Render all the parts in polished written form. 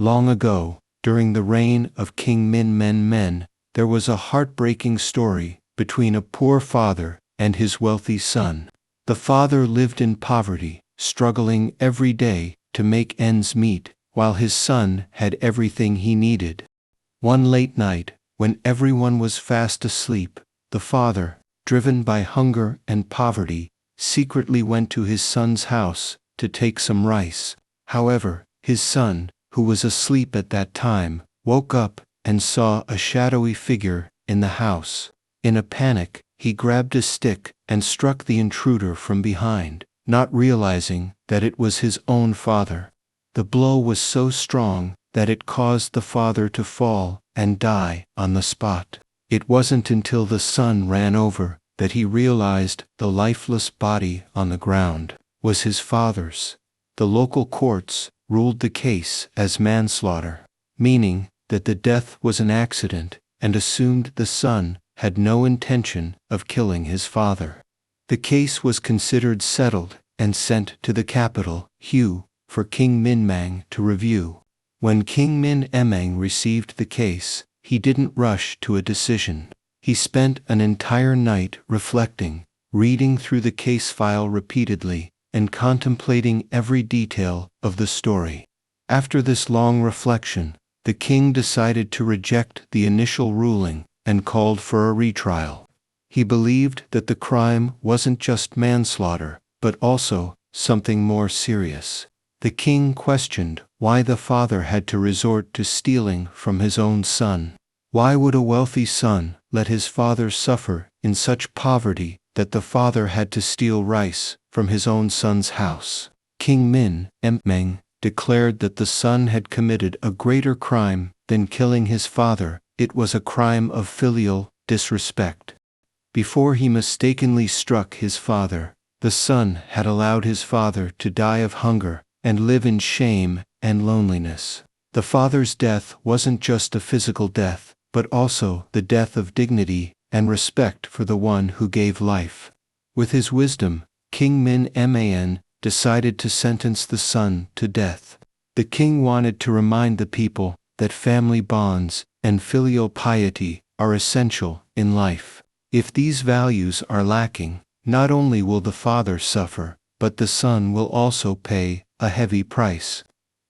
Long ago, during the reign of King Minh Mạng, there was a heartbreaking story between a poor father and his wealthy son. The father lived in poverty, struggling every day to make ends meet, while his son had everything he needed. One late night, when everyone was fast asleep, the father, driven by hunger and poverty, secretly went to his son's house to take some rice. However, his son, who was asleep at that time, woke up and saw a shadowy figure in the house. In a panic, he grabbed a stick and struck the intruder from behind, not realizing that it was his own father. The blow was so strong that it caused the father to fall and die on the spot. It wasn't until the son ran over that he realized the lifeless body on the ground was his father's. The local courts ruled the case as manslaughter, meaning that the death was an accident, and assumed the son had no intention of killing his father. The case was considered settled and sent to the capital, Hue, for King Minh Mạng to review. When King Minh Mạng received the case, he didn't rush to a decision. He spent an entire night reflecting, reading through the case file repeatedly, and contemplating every detail of the story. After this long reflection, the king decided to reject the initial ruling and called for a retrial. He believed that the crime wasn't just manslaughter, but also something more serious. The king questioned why the father had to resort to stealing from his own son. Why would a wealthy son let his father suffer in such poverty that the father had to steal rice from his own son's house? King Minh Mạng declared that the son had committed a greater crime than killing his father. It was a crime of filial disrespect. Before he mistakenly struck his father, the son had allowed his father to die of hunger and live in shame and loneliness. The father's death wasn't just a physical death, but also the death of dignity and respect for the one who gave life. With his wisdom, King Minh Mạng decided to sentence the son to death. The king wanted to remind the people that family bonds and filial piety are essential in life. If these values are lacking, not only will the father suffer, but the son will also pay a heavy price.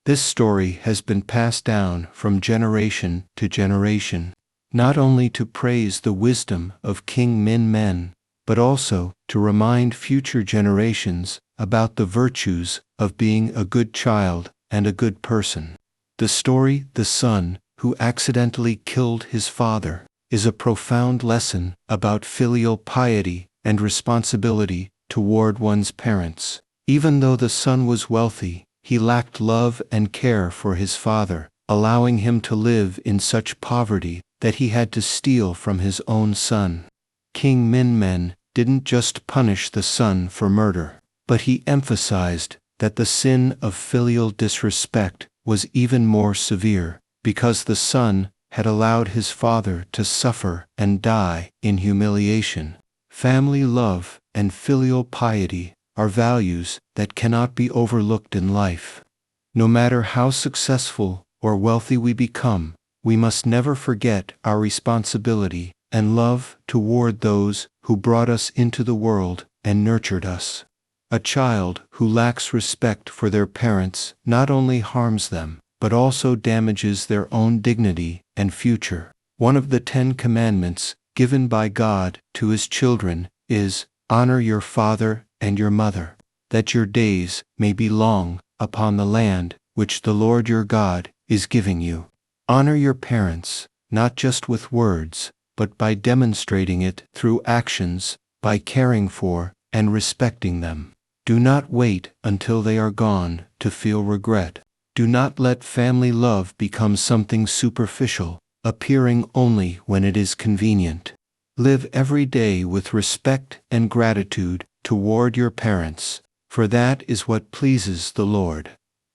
This story has been passed down from generation to generation, not only to praise the wisdom of King Minh Mạng, but also to remind future generations about the virtues of being a good child and a good person. The story, The Son Who Accidentally Killed His Father, is a profound lesson about filial piety and responsibility toward one's parents. Even though the son was wealthy, he lacked love and care for his father, allowing him to live in such poverty that he had to steal from his own son. King Minh Mạng didn't just punish the son for murder, but he emphasized that the sin of filial disrespect was even more severe, because the son had allowed his father to suffer and die in humiliation. Family love and filial piety are values that cannot be overlooked in life. No matter how successful or wealthy we become, we must never forget our responsibility and love toward those who brought us into the world and nurtured us. A child who lacks respect for their parents not only harms them, but also damages their own dignity and future. One of the 10 commandments given by God to His children is, "Honor your father and your mother, that your days may be long upon the land which the Lord your God is giving you." Honor your parents, not just with words, but by demonstrating it through actions, by caring for and respecting them. Do not wait until they are gone to feel regret. Do not let family love become something superficial, appearing only when it is convenient. Live every day with respect and gratitude toward your parents, for that is what pleases the Lord.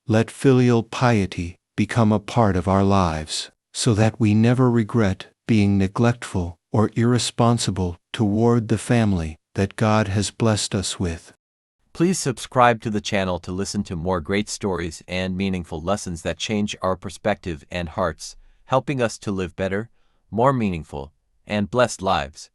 Let filial piety become a part of our lives, so that we never regret being neglectful or irresponsible toward the family that God has blessed us with. Please subscribe to the channel to listen to more great stories and meaningful lessons that change our perspective and hearts, helping us to live better, more meaningful, and blessed lives.